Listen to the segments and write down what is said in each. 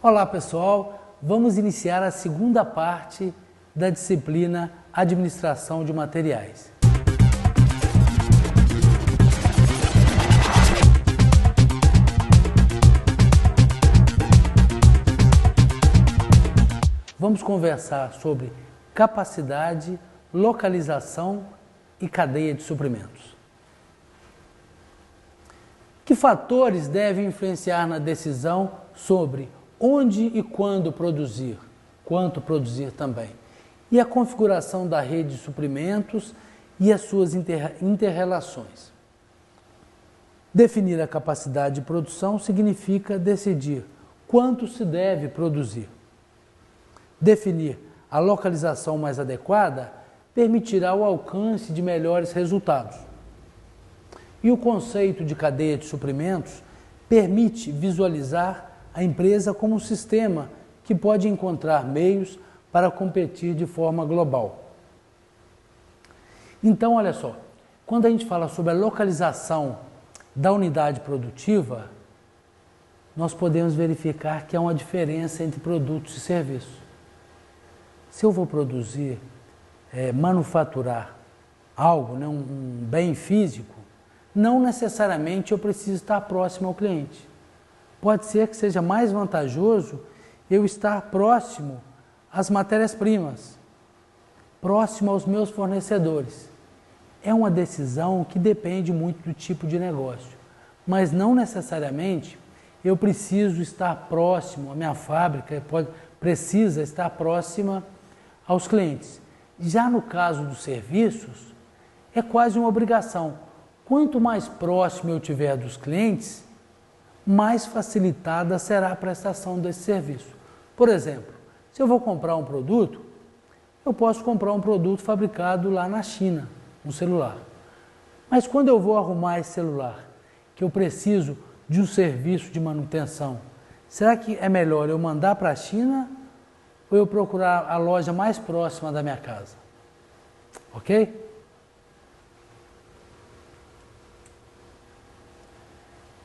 Olá pessoal, vamos iniciar a segunda parte da disciplina Administração de Materiais. Vamos conversar sobre capacidade, localização e cadeia de suprimentos. Que fatores devem influenciar na decisão sobre onde e quando produzir, quanto produzir também, e a configuração da rede de suprimentos e as suas inter-relações? Definir a capacidade de produção significa decidir quanto se deve produzir. Definir a localização mais adequada permitirá o alcance de melhores resultados. E o conceito de cadeia de suprimentos permite visualizar a empresa como um sistema que pode encontrar meios para competir de forma global. Então, olha só, quando a gente fala sobre a localização da unidade produtiva, nós podemos verificar que há uma diferença entre produtos e serviços. Se eu vou produzir, manufaturar algo, né, um bem físico, não necessariamente eu preciso estar próximo ao cliente. Pode ser que seja mais vantajoso eu estar próximo às matérias-primas, próximo aos meus fornecedores. É uma decisão que depende muito do tipo de negócio, mas não necessariamente eu preciso estar próximo, a minha fábrica precisa estar próxima aos clientes. Já no caso dos serviços, é quase uma obrigação. Quanto mais próximo eu tiver dos clientes, mais facilitada será a prestação desse serviço. Por exemplo, se eu vou comprar um produto, eu posso comprar um produto fabricado lá na China, um celular. Mas quando eu vou arrumar esse celular, que eu preciso de um serviço de manutenção, será que é melhor eu mandar para a China ou eu procurar a loja mais próxima da minha casa? Ok?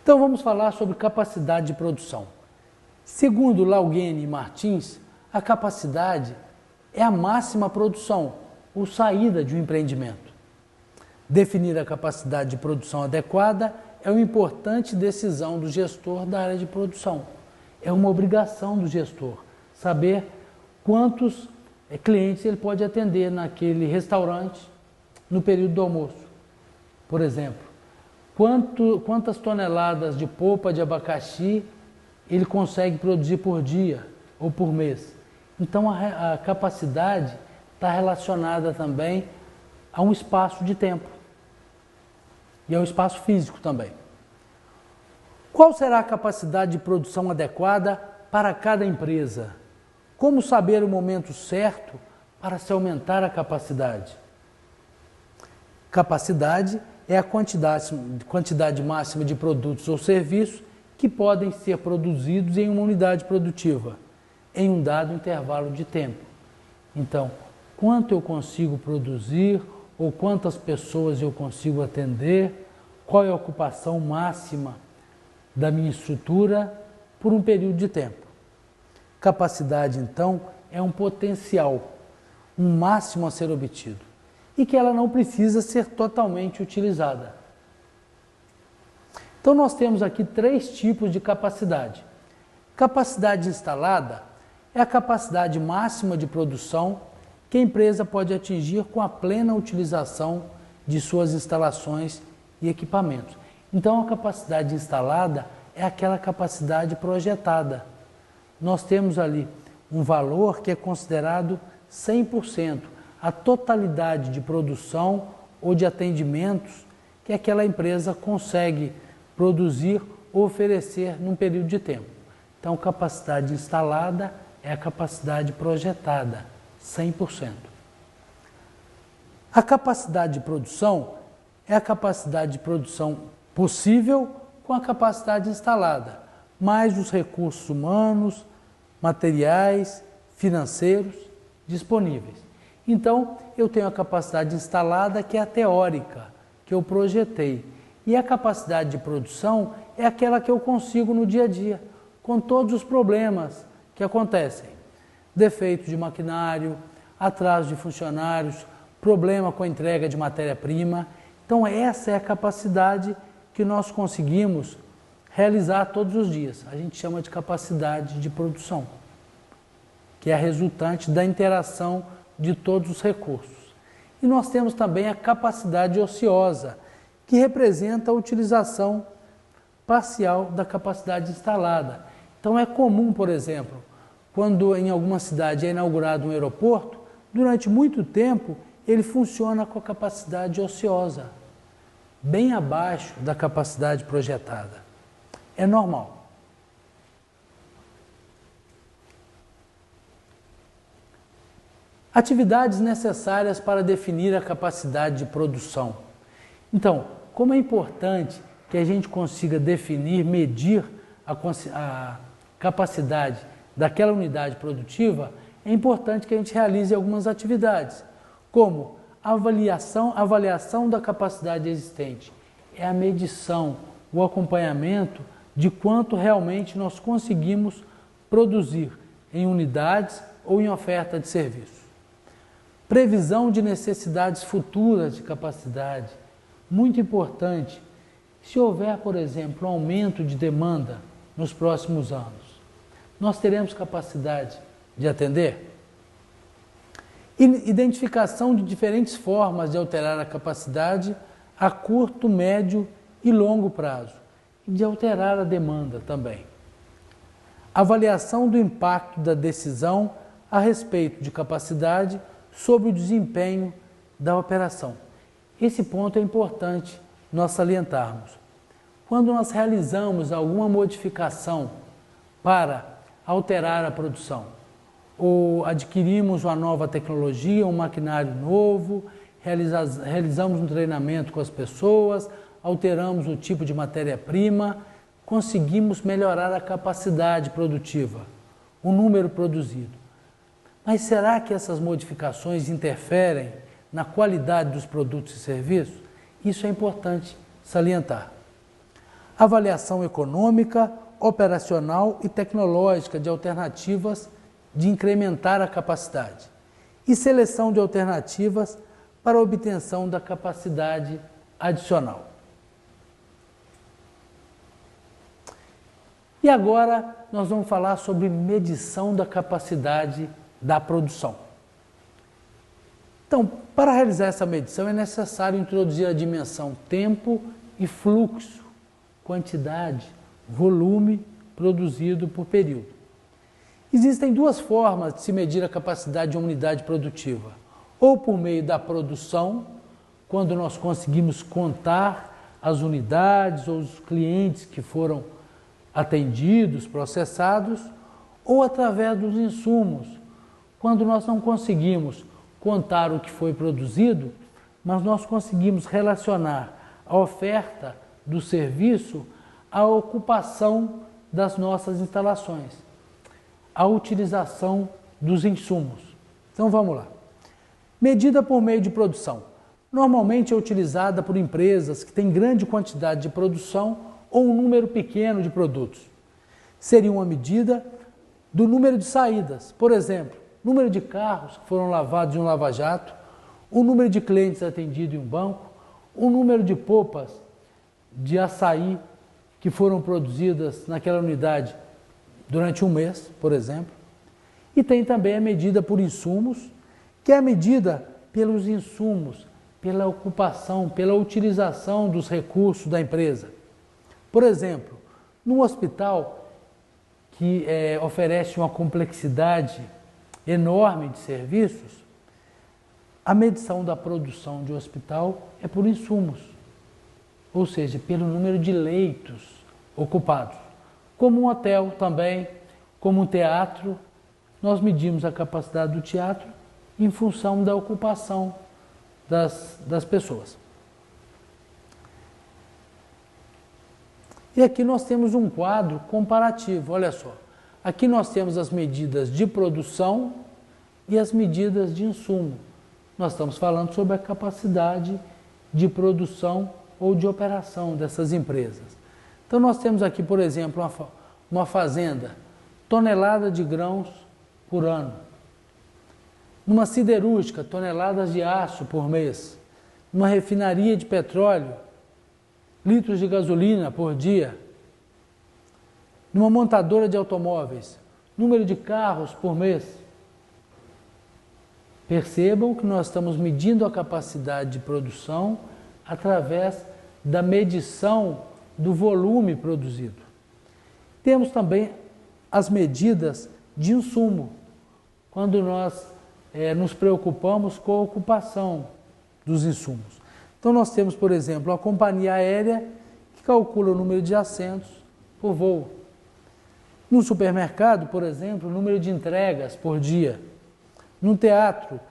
Então vamos falar sobre capacidade de produção. Segundo Laugeni e Martins, a capacidade é a máxima produção ou saída de um empreendimento. Definir a capacidade de produção adequada é uma importante decisão do gestor da área de produção. É uma obrigação do gestor saber quantos clientes ele pode atender naquele restaurante no período do almoço. Por exemplo, quantas toneladas de polpa de abacaxi ele consegue produzir por dia ou por mês. Então a capacidade está relacionada também a um espaço de tempo e ao espaço físico também. Qual será a capacidade de produção adequada para cada empresa? Como saber o momento certo para se aumentar a capacidade? Capacidade é a quantidade máxima de produtos ou serviços que podem ser produzidos em uma unidade produtiva, em um dado intervalo de tempo. Então, quanto eu consigo produzir ou quantas pessoas eu consigo atender, qual é a ocupação máxima da minha estrutura por um período de tempo. Capacidade, então, é um potencial, um máximo a ser obtido, e que ela não precisa ser totalmente utilizada. Então nós temos aqui 3 tipos de capacidade. Capacidade instalada é a capacidade máxima de produção que a empresa pode atingir com a plena utilização de suas instalações e equipamentos. Então a capacidade instalada é aquela capacidade projetada. Nós temos ali um valor que é considerado 100%, a totalidade de produção ou de atendimentos que aquela empresa consegue produzir ou oferecer num período de tempo. Então, capacidade instalada é a capacidade projetada, 100%. A capacidade de produção é a capacidade de produção possível com a capacidade instalada, mais os recursos humanos, materiais, financeiros disponíveis. Então, eu tenho a capacidade instalada, que é a teórica, que eu projetei. E a capacidade de produção é aquela que eu consigo no dia a dia, com todos os problemas, que acontecem: defeitos de maquinário, atraso de funcionários, problema com a entrega de matéria-prima. Então essa é a capacidade que nós conseguimos realizar todos os dias. A gente chama de capacidade de produção, que é a resultante da interação de todos os recursos. E nós temos também a capacidade ociosa, que representa a utilização parcial da capacidade instalada. Então é comum, por exemplo, quando em alguma cidade é inaugurado um aeroporto, durante muito tempo ele funciona com a capacidade ociosa, bem abaixo da capacidade projetada. É normal. Atividades necessárias para definir a capacidade de produção. Então, como é importante que a gente consiga definir, medir a capacidade daquela unidade produtiva, é importante que a gente realize algumas atividades, como avaliação da capacidade existente. É a medição, o acompanhamento de quanto realmente nós conseguimos produzir em unidades ou em oferta de serviço. Previsão de necessidades futuras de capacidade, muito importante. Se houver, por exemplo, um aumento de demanda nos próximos anos, nós teremos capacidade de atender? Identificação de diferentes formas de alterar a capacidade a curto, médio e longo prazo, e de alterar a demanda também. Avaliação do impacto da decisão a respeito de capacidade sobre o desempenho da operação. Esse ponto é importante nós salientarmos. Quando nós realizamos alguma modificação para alterar a produção, ou adquirimos uma nova tecnologia, um maquinário novo, realizamos um treinamento com as pessoas, alteramos o tipo de matéria-prima, conseguimos melhorar a capacidade produtiva, o número produzido. Mas será que essas modificações interferem na qualidade dos produtos e serviços? Isso é importante salientar. Avaliação econômica, operacional e tecnológica de alternativas de incrementar a capacidade e seleção de alternativas para a obtenção da capacidade adicional. E agora nós vamos falar sobre medição da capacidade da produção. Então, para realizar essa medição é necessário introduzir a dimensão tempo e fluxo, quantidade, volume produzido por período. Existem duas formas de se medir a capacidade de uma unidade produtiva. Ou por meio da produção, quando nós conseguimos contar as unidades ou os clientes que foram atendidos, processados, ou através dos insumos, quando nós não conseguimos contar o que foi produzido, mas nós conseguimos relacionar a oferta do serviço à ocupação das nossas instalações, à utilização dos insumos. Então vamos lá. Medida por meio de produção. Normalmente é utilizada por empresas que têm grande quantidade de produção ou um número pequeno de produtos. Seria uma medida do número de saídas, por exemplo, número de carros que foram lavados em um lava-jato, o número de clientes atendidos em um banco, o número de polpas de açaí que foram produzidas naquela unidade durante um mês, por exemplo. E tem também a medida por insumos, que é a medida pelos insumos, pela ocupação, pela utilização dos recursos da empresa. Por exemplo, num hospital que oferece uma complexidade enorme de serviços, a medição da produção de um hospital é por insumos, ou seja, pelo número de leitos ocupados. Como um hotel também, como um teatro, nós medimos a capacidade do teatro em função da ocupação das pessoas. E aqui nós temos um quadro comparativo, olha só. Aqui nós temos as medidas de produção e as medidas de insumo. Nós estamos falando sobre a capacidade de produção ou de operação dessas empresas. Então nós temos aqui, por exemplo, uma fazenda toneladas de grãos por ano. Numa siderúrgica, toneladas de aço por mês. Numa refinaria de petróleo, litros de gasolina por dia. Numa montadora de automóveis, número de carros por mês. Percebam que nós estamos medindo a capacidade de produção através da medição do volume produzido. Temos também as medidas de insumo, quando nós nos preocupamos com a ocupação dos insumos. Então nós temos, por exemplo, a companhia aérea que calcula o número de assentos por voo. No supermercado, por exemplo, o número de entregas por dia. No teatro,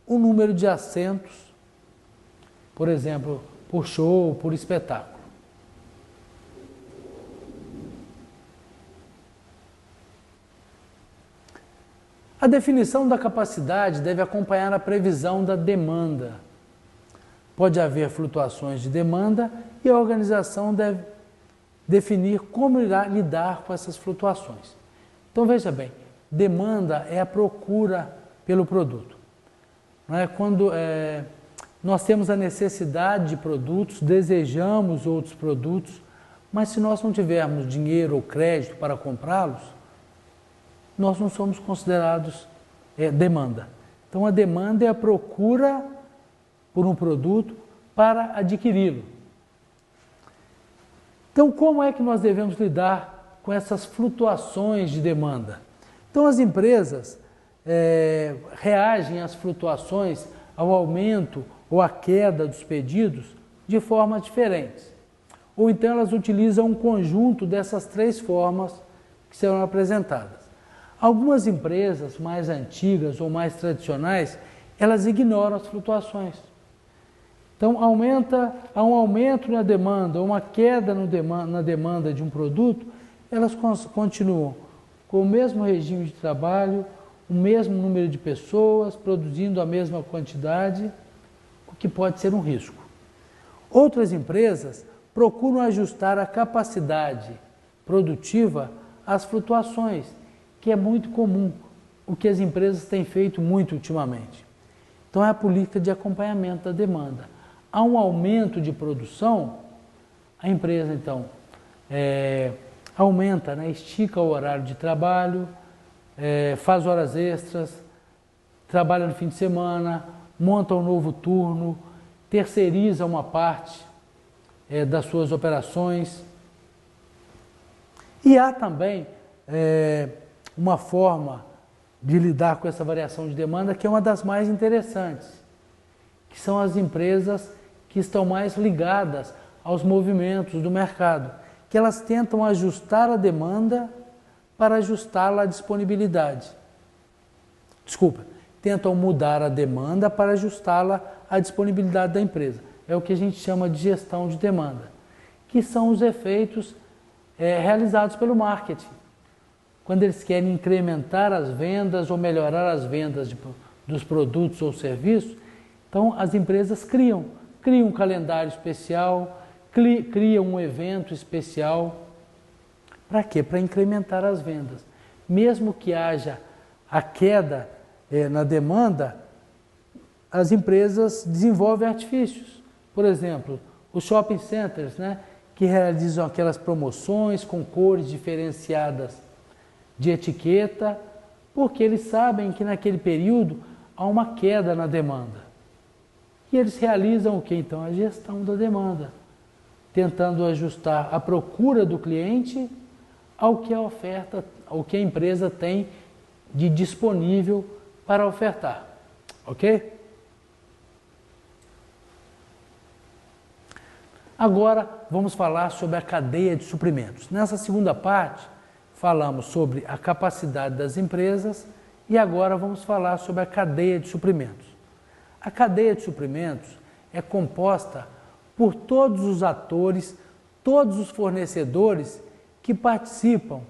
o número de assentos, por exemplo, por show, por espetáculo. A definição da capacidade deve acompanhar a previsão da demanda. Pode haver flutuações de demanda e a organização deve definir como irá lidar com essas flutuações. Então veja bem, demanda é a procura pelo produto. Não é? Quando nós temos a necessidade de produtos, desejamos outros produtos, mas se nós não tivermos dinheiro ou crédito para comprá-los, nós não somos considerados demanda. Então a demanda é a procura por um produto para adquiri-lo. Então como é que nós devemos lidar com essas flutuações de demanda? Então as empresas reagem às flutuações, ao aumento ou à queda dos pedidos de formas diferentes. Ou então elas utilizam um conjunto dessas três formas que serão apresentadas. Algumas empresas mais antigas ou mais tradicionais, elas ignoram as flutuações. Então há um aumento na demanda, ou uma queda na demanda de um produto, elas continuam com o mesmo regime de trabalho, o mesmo número de pessoas, produzindo a mesma quantidade, o que pode ser um risco. Outras empresas procuram ajustar a capacidade produtiva às flutuações, que é muito comum, o que as empresas têm feito muito ultimamente. Então é a política de acompanhamento da demanda. Há um aumento de produção, a empresa então aumenta, estica o horário de trabalho, faz horas extras, trabalha no fim de semana, monta um novo turno, terceiriza uma parte das suas operações. E há também uma forma de lidar com essa variação de demanda que é uma das mais interessantes, que são as empresas que estão mais ligadas aos movimentos do mercado, que elas tentam ajustar a demanda para ajustá-la à disponibilidade. Tentam mudar a demanda para ajustá-la à disponibilidade da empresa. É o que a gente chama de gestão de demanda, que são os efeitos realizados pelo marketing. Quando eles querem incrementar as vendas ou melhorar as vendas dos produtos ou serviços, então as empresas criam um calendário especial, criam um evento especial. Para quê? Para incrementar as vendas. Mesmo que haja a queda na demanda, as empresas desenvolvem artifícios. Por exemplo, os shopping centers, que realizam aquelas promoções com cores diferenciadas de etiqueta, porque eles sabem que naquele período há uma queda na demanda. E eles realizam o que então? A gestão da demanda, tentando ajustar a procura do cliente ao que a oferta, ao que a empresa tem de disponível para ofertar. Ok? Agora vamos falar sobre a cadeia de suprimentos. Nessa segunda parte, falamos sobre a capacidade das empresas e agora vamos falar sobre a cadeia de suprimentos. A cadeia de suprimentos é composta por todos os atores, todos os fornecedores que participam,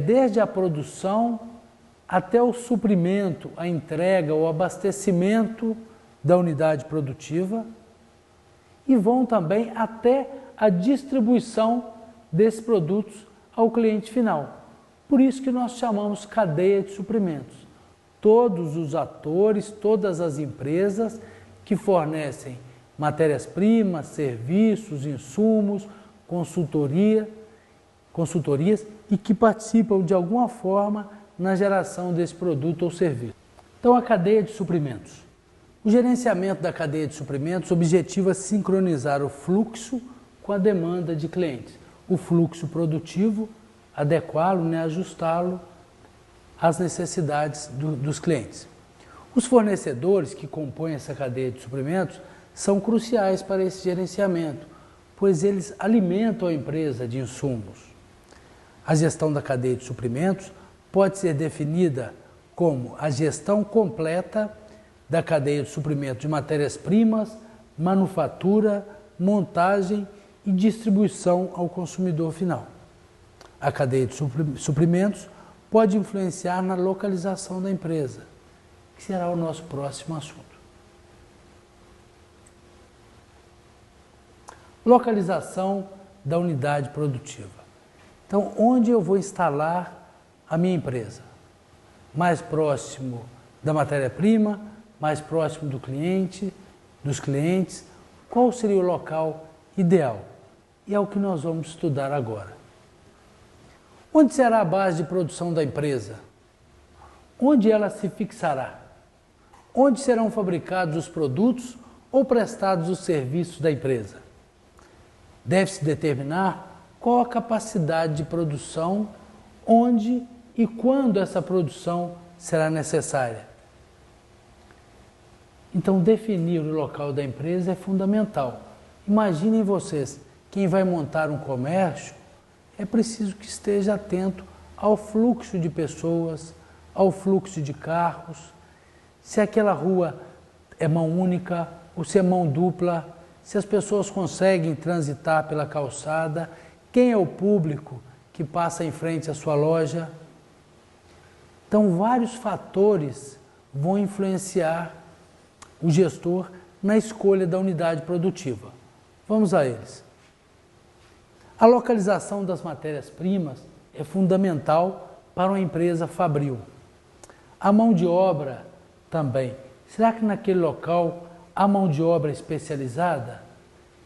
desde a produção até o suprimento, a entrega, o abastecimento da unidade produtiva e vão também até a distribuição desses produtos ao cliente final. Por isso que nós chamamos cadeia de suprimentos. Todos os atores, todas as empresas que fornecem matérias-primas, serviços, insumos, consultorias e que participam de alguma forma na geração desse produto ou serviço. Então, a cadeia de suprimentos. O gerenciamento da cadeia de suprimentos objetiva sincronizar o fluxo com a demanda de clientes. O fluxo produtivo, adequá-lo, ajustá-lo às necessidades dos clientes. Os fornecedores que compõem essa cadeia de suprimentos são cruciais para esse gerenciamento, pois eles alimentam a empresa de insumos. A gestão da cadeia de suprimentos pode ser definida como a gestão completa da cadeia de suprimento de matérias-primas, manufatura, montagem e distribuição ao consumidor final. A cadeia de suprimentos pode influenciar na localização da empresa, que será o nosso próximo assunto. Localização da unidade produtiva. Então, onde eu vou instalar a minha empresa? Mais próximo da matéria-prima, mais próximo do cliente, dos clientes. Qual seria o local ideal? E é o que nós vamos estudar agora. Onde será a base de produção da empresa? Onde ela se fixará? Onde serão fabricados os produtos ou prestados os serviços da empresa? Deve-se determinar qual a capacidade de produção, onde e quando essa produção será necessária. Então, definir o local da empresa é fundamental. Imaginem vocês, quem vai montar um comércio, é preciso que esteja atento ao fluxo de pessoas, ao fluxo de carros, se aquela rua é mão única ou se é mão dupla, se as pessoas conseguem transitar pela calçada, quem é o público que passa em frente à sua loja. Então, vários fatores vão influenciar o gestor na escolha da unidade produtiva. Vamos a eles. A localização das matérias-primas é fundamental para uma empresa fabril. A mão de obra também. Será que naquele local há mão de obra especializada?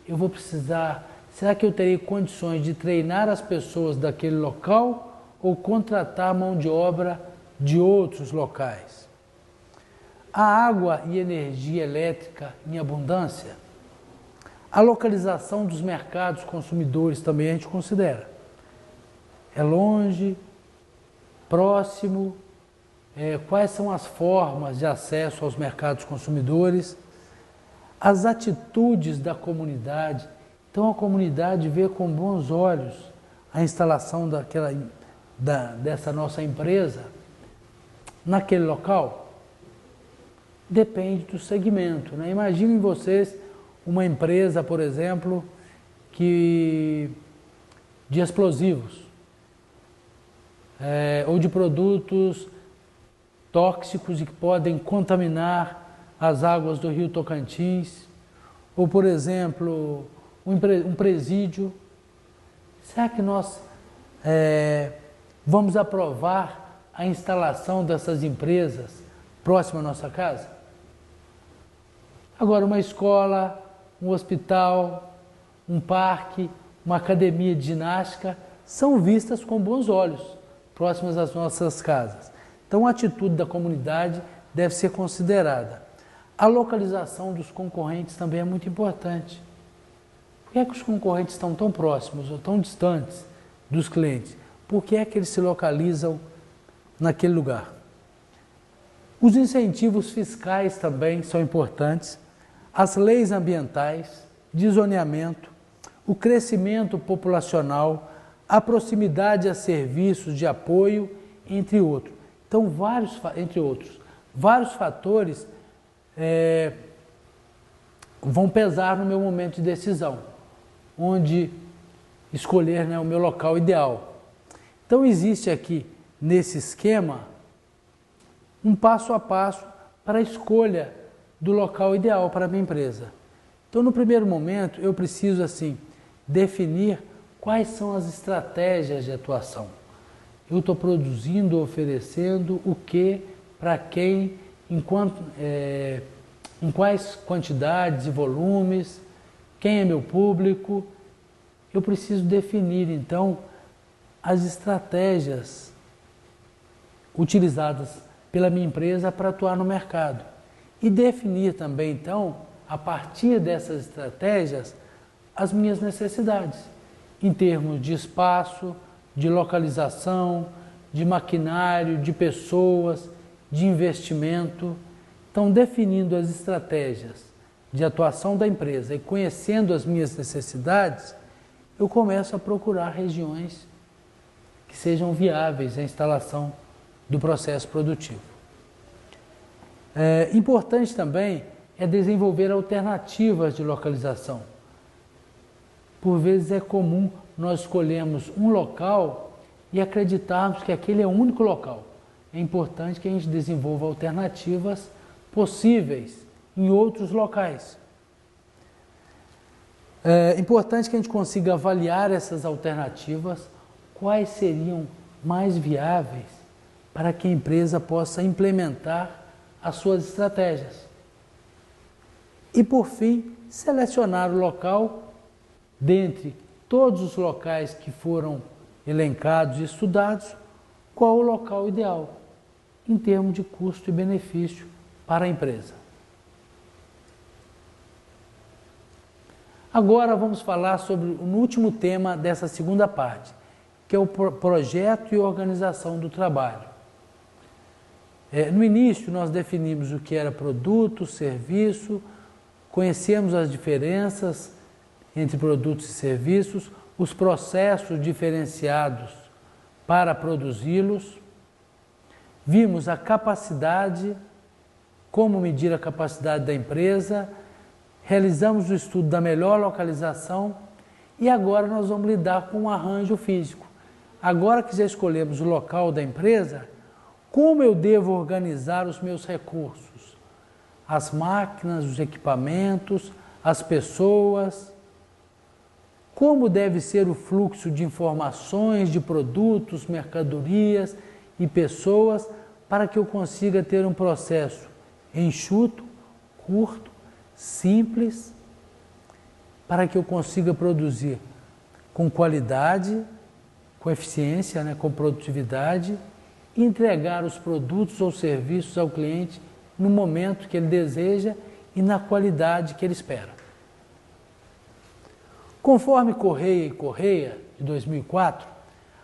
Eu vou precisar... Será que eu terei condições de treinar as pessoas daquele local ou contratar mão de obra de outros locais? A água e energia elétrica em abundância? A localização dos mercados consumidores também a gente considera. É longe, próximo, quais são as formas de acesso aos mercados consumidores, as atitudes da comunidade. Então, a comunidade vê com bons olhos a instalação dessa nossa empresa naquele local? Depende do segmento, Imaginem vocês uma empresa, por exemplo, de explosivos ou de produtos tóxicos e que podem contaminar as águas do Rio Tocantins, ou, por exemplo, um presídio. Será que nós vamos aprovar a instalação dessas empresas próximo à nossa casa? Agora, uma escola, um hospital, um parque, uma academia de ginástica são vistas com bons olhos próximas às nossas casas. Então, a atitude da comunidade deve ser considerada. A localização dos concorrentes também é muito importante. Por que é que os concorrentes estão tão próximos ou tão distantes dos clientes? Por que é que eles se localizam naquele lugar? Os incentivos fiscais também são importantes, as leis ambientais, de zoneamento, o crescimento populacional, a proximidade a serviços de apoio, entre outros. Então, vários fatores vão pesar no meu momento de decisão, onde escolher o meu local ideal. Então, existe aqui, nesse esquema, um passo a passo para a escolha do local ideal para a minha empresa. Então, no primeiro momento, eu preciso, definir quais são as estratégias de atuação. eu estou produzindo, oferecendo o que, para quem, em quais quantidades e volumes, quem é meu público. Eu preciso definir, então, as estratégias utilizadas pela minha empresa para atuar no mercado. E definir também, então, a partir dessas estratégias, as minhas necessidades, em termos de espaço, de localização, de maquinário, de pessoas, de investimento. Então, definindo as estratégias de atuação da empresa e conhecendo as minhas necessidades, eu começo a procurar regiões que sejam viáveis à instalação do processo produtivo. Importante também é desenvolver alternativas de localização. Por vezes é comum nós escolhermos um local e acreditarmos que aquele é o único local. É importante que a gente desenvolva alternativas possíveis em outros locais. É importante que a gente consiga avaliar essas alternativas, quais seriam mais viáveis para que a empresa possa implementar as suas estratégias. E, por fim, selecionar o local dentre todos os locais que foram elencados e estudados, qual o local ideal em termos de custo e benefício para a empresa. Agora vamos falar sobre o último tema dessa segunda parte, que é o projeto e organização do trabalho. No início nós definimos o que era produto, serviço, conhecemos as diferenças entre produtos e serviços, os processos diferenciados para produzi-los, vimos a capacidade, como medir a capacidade da empresa, realizamos o estudo da melhor localização e agora nós vamos lidar com o arranjo físico. Agora que já escolhemos o local da empresa, como eu devo organizar os meus recursos? As máquinas, os equipamentos, as pessoas. Como deve ser o fluxo de informações, de produtos, mercadorias e pessoas para que eu consiga ter um processo enxuto, curto, simples, para que eu consiga produzir com qualidade, com eficiência, com produtividade, e entregar os produtos ou serviços ao cliente no momento que ele deseja e na qualidade que ele espera. Conforme Correia e Correia, de 2004,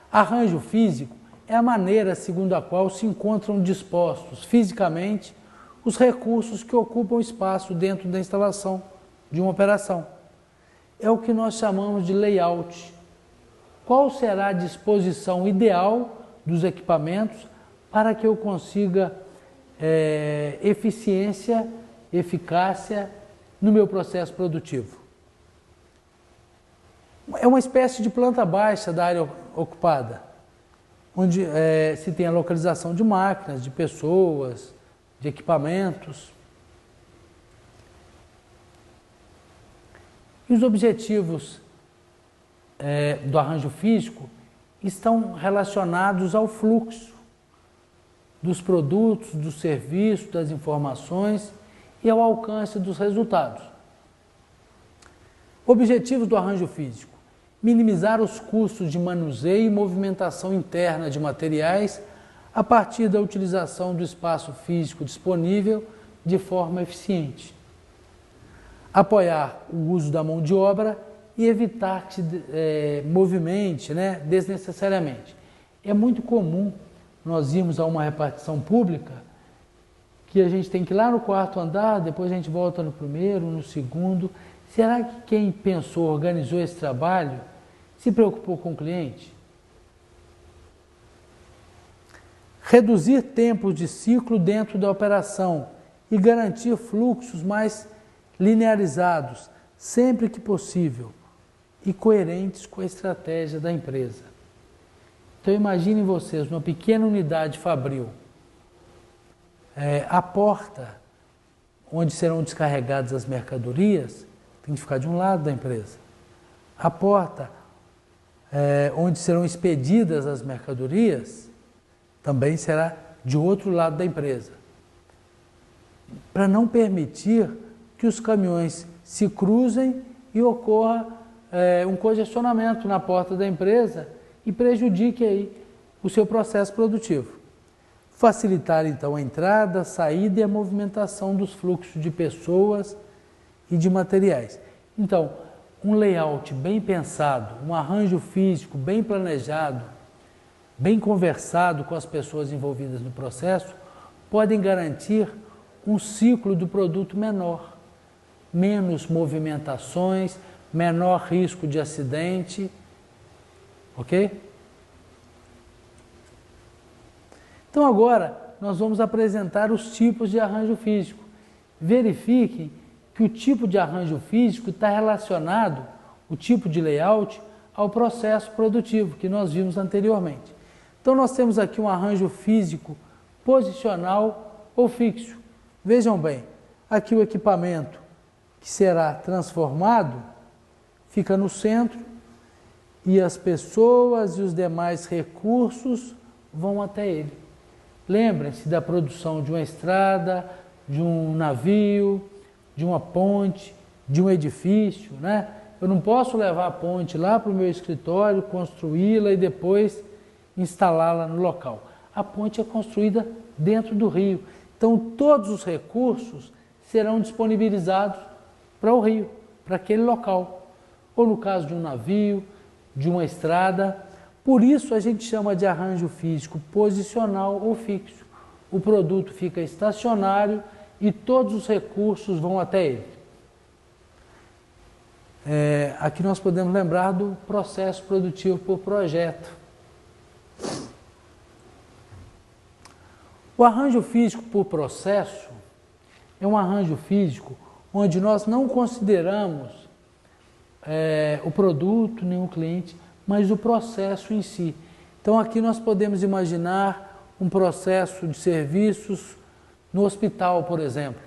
arranjo físico é a maneira segundo a qual se encontram dispostos fisicamente os recursos que ocupam espaço dentro da instalação de uma operação. É o que nós chamamos de layout. Qual será a disposição ideal dos equipamentos para que eu consiga eficiência, eficácia no meu processo produtivo? É uma espécie de planta baixa da área ocupada, onde se tem a localização de máquinas, de pessoas, de equipamentos. E os objetivos do arranjo físico estão relacionados ao fluxo dos produtos, dos serviços, das informações e ao alcance dos resultados. Objetivos do arranjo físico: minimizar os custos de manuseio e movimentação interna de materiais a partir da utilização do espaço físico disponível de forma eficiente. Apoiar o uso da mão de obra e evitar que movimente desnecessariamente. É muito comum nós irmos a uma repartição pública que a gente tem que ir lá no quarto andar, depois a gente volta no primeiro, no segundo. Será que quem pensou, organizou esse trabalho, se preocupou com o cliente? Reduzir tempos de ciclo dentro da operação e garantir fluxos mais linearizados, sempre que possível, e coerentes com a estratégia da empresa. Então imaginem vocês, uma pequena unidade fabril, a porta onde serão descarregadas as mercadorias tem que ficar de um lado da empresa. A porta onde serão expedidas as mercadorias, também será de outro lado da empresa, para não permitir que os caminhões se cruzem e ocorra um congestionamento na porta da empresa e prejudique aí o seu processo produtivo. Facilitar então a entrada, a saída e a movimentação dos fluxos de pessoas e de materiais. Então, um layout bem pensado, um arranjo físico bem planejado, bem conversado com as pessoas envolvidas no processo, podem garantir um ciclo do produto menor, menos movimentações, menor risco de acidente, ok? Então agora nós vamos apresentar os tipos de arranjo físico. Verifiquem que o tipo de arranjo físico está relacionado, o tipo de layout, ao processo produtivo que nós vimos anteriormente. Então nós temos aqui um arranjo físico posicional ou fixo. Vejam bem, aqui o equipamento que será transformado fica no centro e as pessoas e os demais recursos vão até ele. Lembrem-se da produção de uma estrada, de um navio, de uma ponte, de um edifício, né? Eu não posso levar a ponte lá para o meu escritório, construí-la e depois instalá-la no local. A ponte é construída dentro do rio. Então, todos os recursos serão disponibilizados para o rio, para aquele local. Ou no caso de um navio, de uma estrada. Por isso a gente chama de arranjo físico posicional ou fixo. O produto fica estacionário e todos os recursos vão até ele. Aqui nós podemos lembrar do processo produtivo por projeto. O arranjo físico por processo é um arranjo físico onde nós não consideramos o produto nem o cliente, mas o processo em si. Então aqui nós podemos imaginar um processo de serviços no hospital, por exemplo.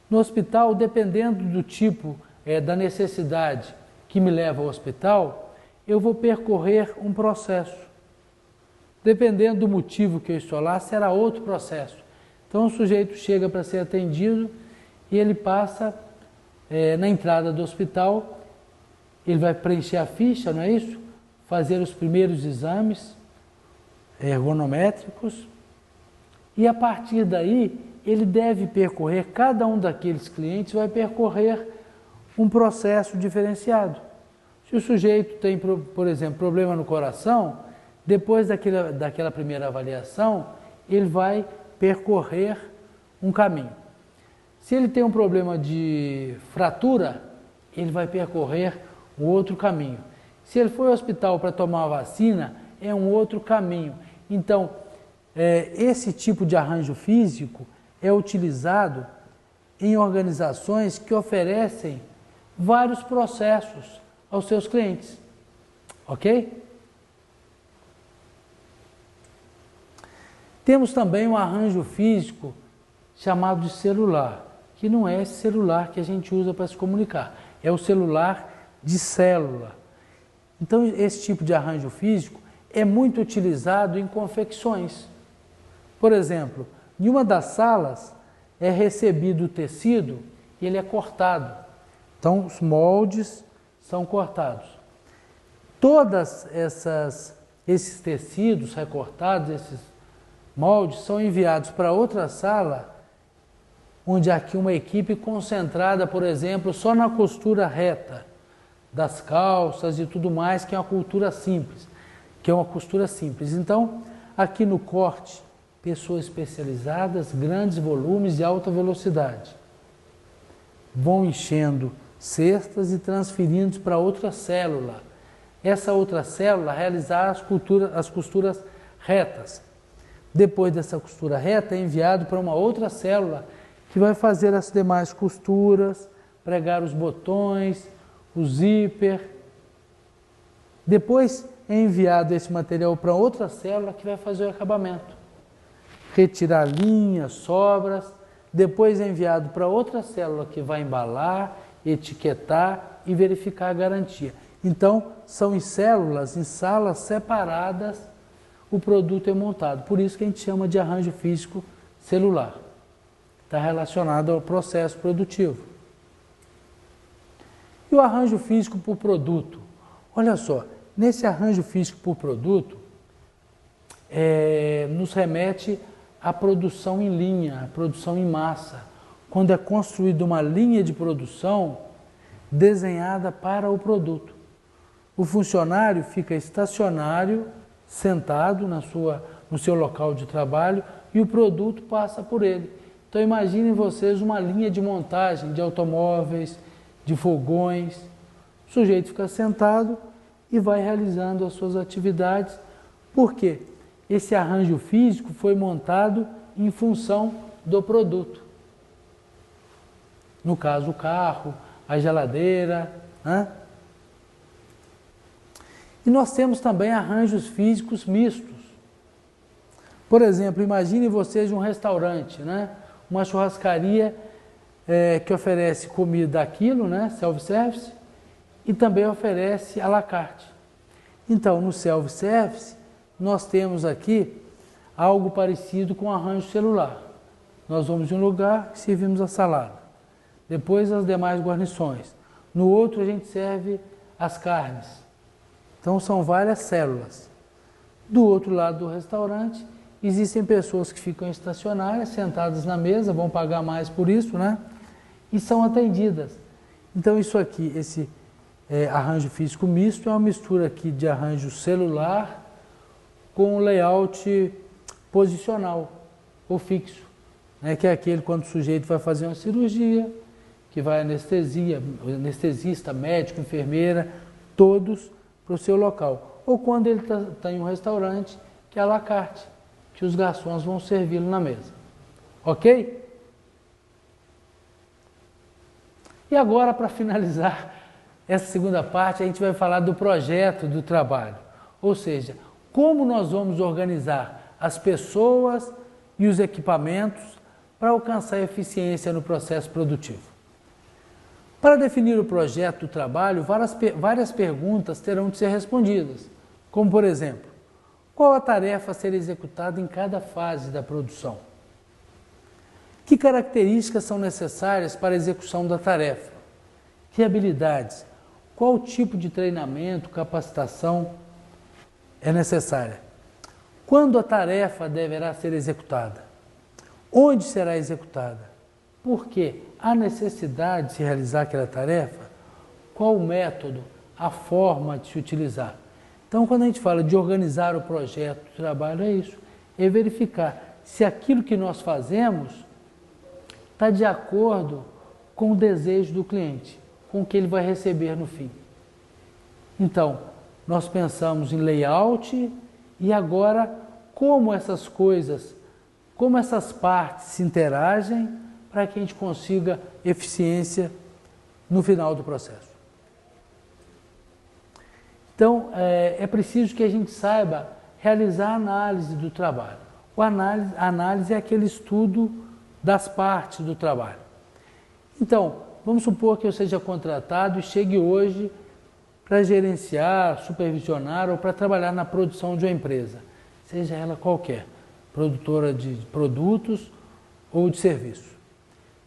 No hospital, dependendo do tipo da necessidade que me leva ao hospital, eu vou percorrer um processo. Dependendo do motivo que eu estou lá, será outro processo. Então o sujeito chega para ser atendido e ele passa na entrada do hospital, ele vai preencher a ficha, não é isso? Fazer os primeiros exames ergonométricos e a partir daí ele deve percorrer, cada um daqueles clientes vai percorrer um processo diferenciado. Se o sujeito tem, por exemplo, problema no coração, depois daquela primeira avaliação, ele vai percorrer um caminho. Se ele tem um problema de fratura, ele vai percorrer um outro caminho. Se ele for ao hospital para tomar a vacina, é um outro caminho. Então, esse tipo de arranjo físico é utilizado em organizações que oferecem vários processos aos seus clientes. Ok? Temos também um arranjo físico chamado de celular, que não é esse celular que a gente usa para se comunicar, é o celular de célula. Então, esse tipo de arranjo físico é muito utilizado em confecções. Por exemplo, em uma das salas é recebido o tecido e ele é cortado. Então, os moldes são cortados. Todos esses tecidos recortados, esses moldes, são enviados para outra sala, onde há aqui uma equipe concentrada, por exemplo, só na costura reta das calças e tudo mais, que é uma costura simples. Então, aqui no corte, pessoas especializadas, grandes volumes e alta velocidade. Vão enchendo cestas e transferindo para outra célula. Essa outra célula realizar as costuras retas. Depois dessa costura reta é enviado para uma outra célula que vai fazer as demais costuras, pregar os botões, o zíper. Depois é enviado esse material para outra célula que vai fazer o acabamento. Retirar linhas, sobras. Depois é enviado para outra célula que vai embalar, etiquetar e verificar a garantia. Então, são em células, em salas separadas, o produto é montado. Por isso que a gente chama de arranjo físico celular. Está relacionado ao processo produtivo. E o arranjo físico por produto? Olha só, nesse arranjo físico por produto, nos remete à produção em linha, à produção em massa, quando é construída uma linha de produção desenhada para o produto. O funcionário fica estacionário, sentado no seu local de trabalho e o produto passa por ele. Então imaginem vocês uma linha de montagem de automóveis, de fogões. O sujeito fica sentado e vai realizando as suas atividades. Por quê? Esse arranjo físico foi montado em função do produto. No caso, o carro, a geladeira, né? E nós temos também arranjos físicos mistos. Por exemplo, imagine vocês um restaurante, né? Uma churrascaria que oferece comida a quilo, né? Self-service, e também oferece à la carte. Então, no self-service, nós temos aqui algo parecido com arranjo celular. Nós vamos em um lugar e servimos a salada. Depois as demais guarnições. No outro a gente serve as carnes. Então são várias células. Do outro lado do restaurante existem pessoas que ficam estacionárias, sentadas na mesa, vão pagar mais por isso, né? E são atendidas. Então isso aqui, esse arranjo físico misto, é uma mistura aqui de arranjo celular com layout posicional ou fixo, né? Que é aquele quando o sujeito vai fazer uma cirurgia, que vai anestesista, médico, enfermeira, todos para o seu local. Ou quando ele está em um restaurante, que é à la carte, que os garçons vão servi-lo na mesa. Ok? E agora, para finalizar essa segunda parte, a gente vai falar do projeto do trabalho. Ou seja, como nós vamos organizar as pessoas e os equipamentos para alcançar eficiência no processo produtivo. Para definir o projeto do trabalho, várias perguntas terão de ser respondidas, como por exemplo, qual a tarefa a ser executada em cada fase da produção? Que características são necessárias para a execução da tarefa? Que habilidades? Qual tipo de treinamento, capacitação é necessária? Quando a tarefa deverá ser executada? Onde será executada? Por quê? Há necessidade de se realizar aquela tarefa? Qual o método, a forma de se utilizar? Então, quando a gente fala de organizar o projeto de trabalho, é isso. É verificar se aquilo que nós fazemos está de acordo com o desejo do cliente, com o que ele vai receber no fim. Então, nós pensamos em layout e agora como essas coisas, como essas partes se interagem para que a gente consiga eficiência no final do processo. Então, é preciso que a gente saiba realizar a análise do trabalho. A análise é aquele estudo das partes do trabalho. Então, vamos supor que eu seja contratado e chegue hoje para gerenciar, supervisionar ou para trabalhar na produção de uma empresa, seja ela qualquer, produtora de produtos ou de serviços.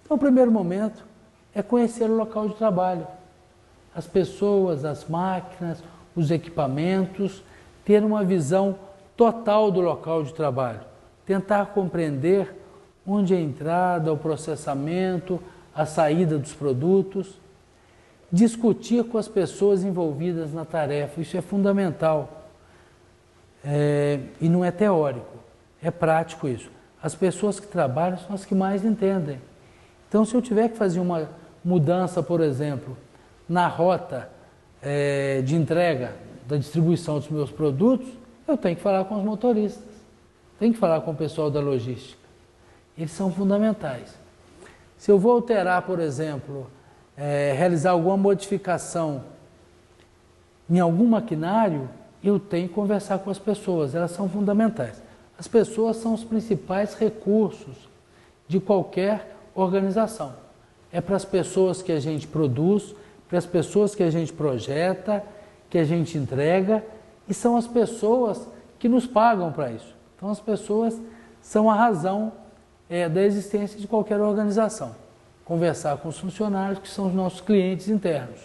Então, o primeiro momento é conhecer o local de trabalho, as pessoas, as máquinas, os equipamentos, ter uma visão total do local de trabalho, tentar compreender onde é a entrada, o processamento, a saída dos produtos, discutir com as pessoas envolvidas na tarefa, isso é fundamental. E não é teórico, é prático isso. As pessoas que trabalham são as que mais entendem. Então, se eu tiver que fazer uma mudança, por exemplo, na rota de entrega, da distribuição dos meus produtos, eu tenho que falar com os motoristas, tenho que falar com o pessoal da logística. Eles são fundamentais. Se eu vou alterar, por exemplo, realizar alguma modificação em algum maquinário, eu tenho que conversar com as pessoas, elas são fundamentais. As pessoas são os principais recursos de qualquer organização. É para as pessoas que a gente produz, para as pessoas que a gente projeta que a gente entrega e são as pessoas que nos pagam para isso. Então as pessoas são a razão da existência de qualquer organização. Conversar com os funcionários, que são os nossos clientes internos.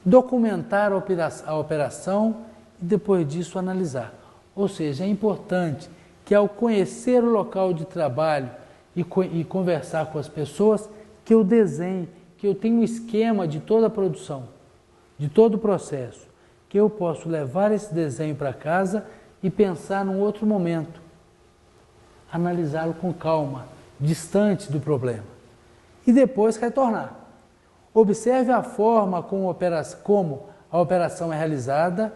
Documentar a operação e depois disso analisar. Ou seja, é importante que ao conhecer o local de trabalho e conversar com as pessoas, que eu desenhe, que eu tenha um esquema de toda a produção, de todo o processo, que eu posso levar esse desenho para casa e pensar num outro momento, analisá-lo com calma, distante do problema, e depois retornar. Observe a forma como a operação é realizada,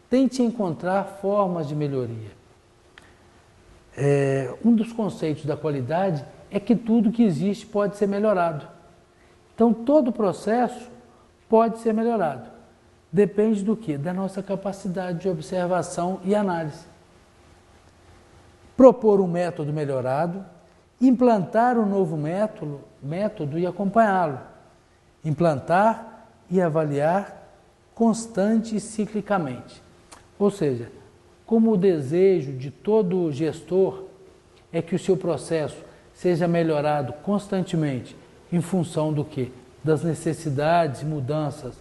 tente encontrar formas de melhoria. Um dos conceitos da qualidade é que tudo que existe pode ser melhorado. Então, todo o processo pode ser melhorado. Depende do quê? Da nossa capacidade de observação e análise. Propor um método melhorado, implantar um novo método e acompanhá-lo. Implantar e avaliar constante e ciclicamente. Ou seja, como o desejo de todo gestor é que o seu processo seja melhorado constantemente em função do quê? Das necessidades e mudanças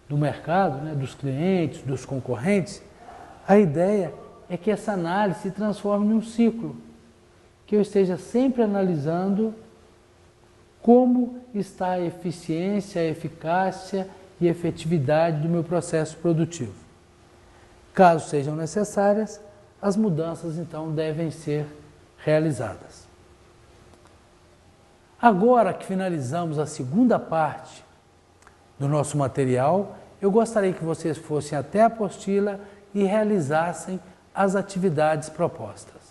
do mercado, dos clientes, dos concorrentes, a ideia é que essa análise se transforme em um ciclo, que eu esteja sempre analisando como está a eficiência, a eficácia e a efetividade do meu processo produtivo. Caso sejam necessárias, as mudanças então devem ser realizadas. Agora que finalizamos a segunda parte do nosso material, eu gostaria que vocês fossem até a apostila e realizassem as atividades propostas.